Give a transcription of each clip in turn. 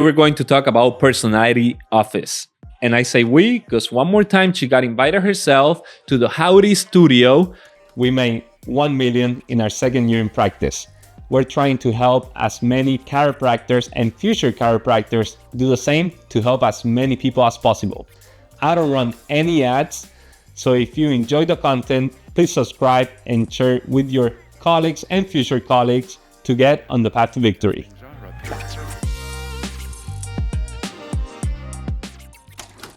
We're going to talk about personality office. And I say we because one more time she got invited herself to the Howdy studio. We made 1 million in our second year in practice. We're trying to help as many chiropractors and future chiropractors do the same to help as many people as possible. I don't run any ads, so if you enjoy the content, please subscribe and share it with your colleagues and future colleagues to get on the path to victory.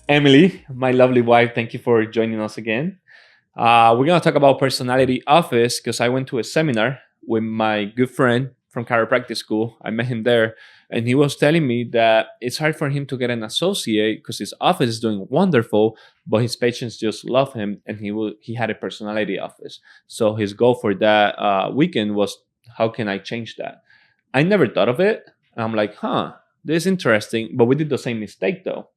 Emily, my lovely wife, thank you for joining us again. We're going to talk about personality office because I went to a seminar with my good friend from chiropractic school. I met him there, and he was telling me that it's hard for him to get an associate because his office is doing wonderful, but his patients just love him, and he had a personality office. So his goal for that weekend was, how can I change that? I never thought of it. I'm like, this is interesting. But we did the same mistake though.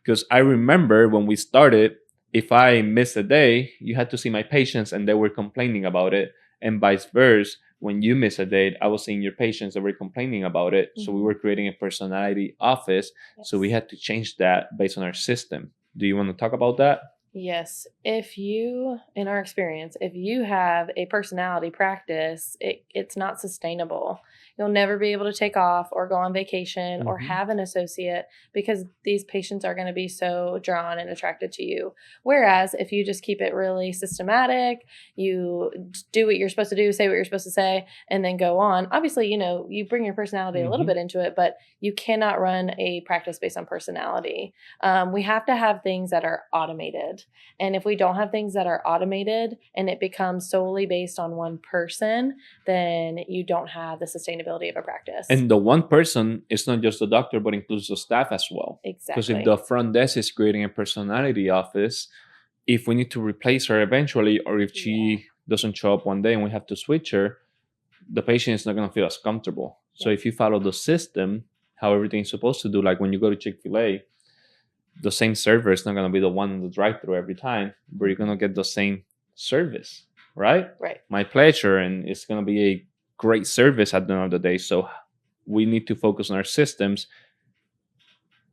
Because I remember when we started, if I missed a day, you had to see my patients and they were complaining about it. And vice versa, when you miss a day, I was seeing your patients that were complaining about it. Mm-hmm. So we were creating a personality office. Yes. So we had to change that based on our system. Do you want to talk about that? Yes. In our experience, if you have a personality practice, it's not sustainable. You'll never be able to take off or go on vacation or have an associate because these patients are going to be so drawn and attracted to you. Whereas if you just keep it really systematic, you do what you're supposed to do, say what you're supposed to say, and then go on. Obviously, you bring your personality a little bit into it, but you cannot run a practice based on personality. We have to have things that are automated. And if we don't have things that are automated and it becomes solely based on one person, then you don't have the sustainability of a practice. And the one person is not just the doctor, but includes the staff as well. Exactly. Because if the front desk is creating a personality office, if we need to replace her eventually, or if she doesn't show up one day and we have to switch her, the patient is not going to feel as comfortable. So if you follow the system, how everything is supposed to do, like when you go to Chick-fil-A, the same server is not going to be the one in the drive-thru every time, but you're going to get the same service, right? Right. My pleasure, and it's going to be a great service at the end of the day. So we need to focus on our systems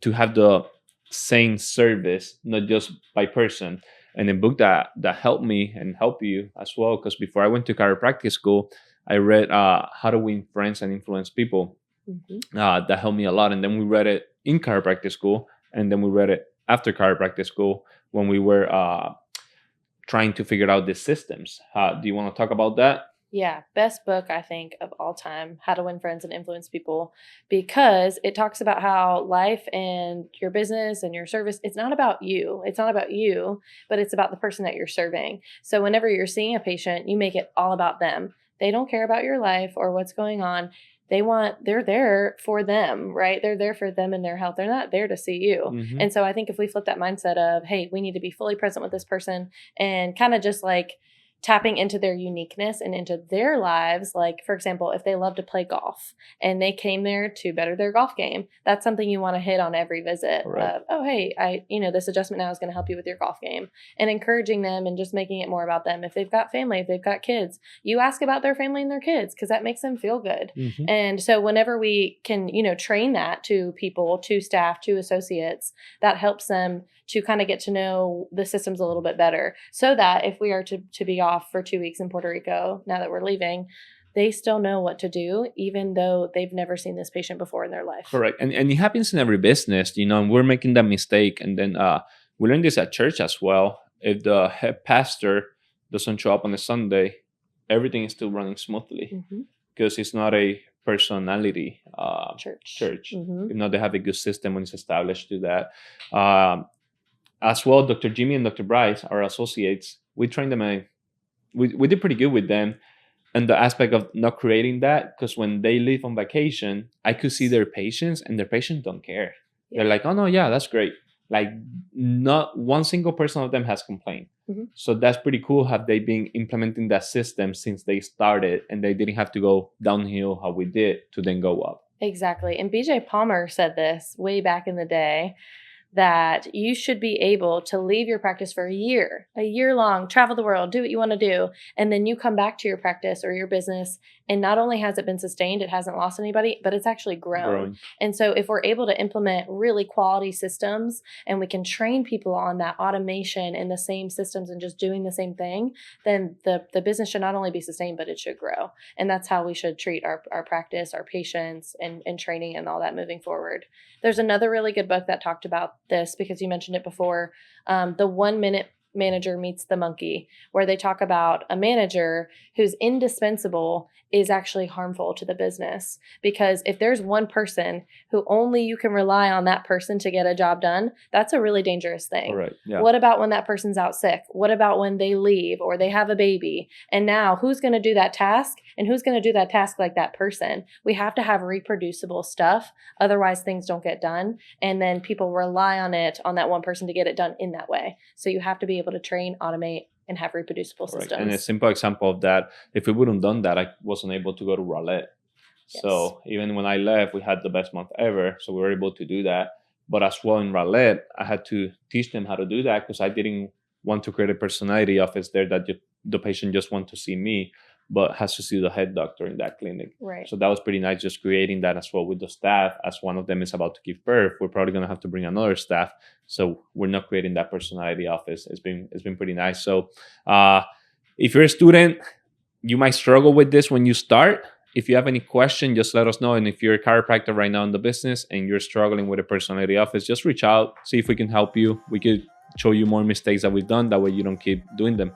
to have the same service, not just by person. And a book that helped me and help you as well, because before I went to chiropractic school, I read How to Win Friends and Influence People. That helped me a lot. And then we read it in chiropractic school, and then we read it after chiropractic school when we were trying to figure out the systems. Do you want to talk about that? Yeah, best book, I think, of all time, How to Win Friends and Influence People, because it talks about how life and your business and your service, it's not about you. It's not about you, but it's about the person that you're serving. So whenever you're seeing a patient, you make it all about them. They don't care about your life or what's going on. They're there for them, right? They're there for them and their health. They're not there to see you. And so I think if we flip that mindset of, hey, we need to be fully present with this person and kind of just like tapping into their uniqueness and into their lives. Like, for example, if they love to play golf and they came there to better their golf game, that's something you want to hit on every visit. Right. Oh, hey, this adjustment now is going to help you with your golf game, and encouraging them and just making it more about them. If they've got family, if they've got kids, you ask about their family and their kids because that makes them feel good. And so whenever we can, train that to people, to staff, to associates, that helps them to kind of get to know the systems a little bit better, so that if we are to be off for 2 weeks in Puerto Rico, now that we're leaving, they still know what to do, even though they've never seen this patient before in their life. Correct. And it happens in every business, and we're making that mistake. And then we learned this at church as well. If the head pastor doesn't show up on a Sunday, everything is still running smoothly because it's not a personality church. If not, they have a good system when it's established to that. As well, Dr. Jimmy and Dr. Bryce, our associates, we trained them. We did pretty good with them, and the aspect of not creating that, because when they leave on vacation, I could see their patients, and their patients don't care. They're like, oh no, yeah, that's great. Like, not one single person of them has complained. So that's pretty cool. Have they been implementing that system since they started, and they didn't have to go downhill how we did to then go up? Exactly. And BJ Palmer said this way back in the day, that you should be able to leave your practice for a year long, travel the world, do what you want to do. And then you come back to your practice or your business, and not only has it been sustained, it hasn't lost anybody, but it's actually grown. And so if we're able to implement really quality systems and we can train people on that automation and the same systems and just doing the same thing, then the business should not only be sustained, but it should grow. And that's how we should treat our practice, our patients, and training and all that moving forward. There's another really good book that talked about this, because you mentioned it before, the 1 Minute Manager Meets the Monkey, where they talk about a manager who's indispensable is actually harmful to the business. Because if there's one person who only you can rely on that person to get a job done, that's a really dangerous thing. All right. Yeah. What about when that person's out sick? What about when they leave or they have a baby? And now who's going to do that task? And who's going to do that task like that person? We have to have reproducible stuff. Otherwise, things don't get done. And then people rely on that one person to get it done in that way. So you have to be able to train, automate, and have reproducible systems. Right. And a simple example of that, if we wouldn't done that, I wasn't able to go to Raleigh. Yes. So even when I left, we had the best month ever. So we were able to do that. But as well in Raleigh, I had to teach them how to do that, because I didn't want to create a personality office there that the patient just want to see me, but has to see the head doctor in that clinic. Right. So that was pretty nice, just creating that as well with the staff. As one of them is about to give birth, we're probably going to have to bring another staff. So we're not creating that personality office. It's been pretty nice. So if you're a student, you might struggle with this when you start. If you have any question, just let us know. And if you're a chiropractor right now in the business and you're struggling with a personality office, just reach out, see if we can help you. We could show you more mistakes that we've done. That way you don't keep doing them.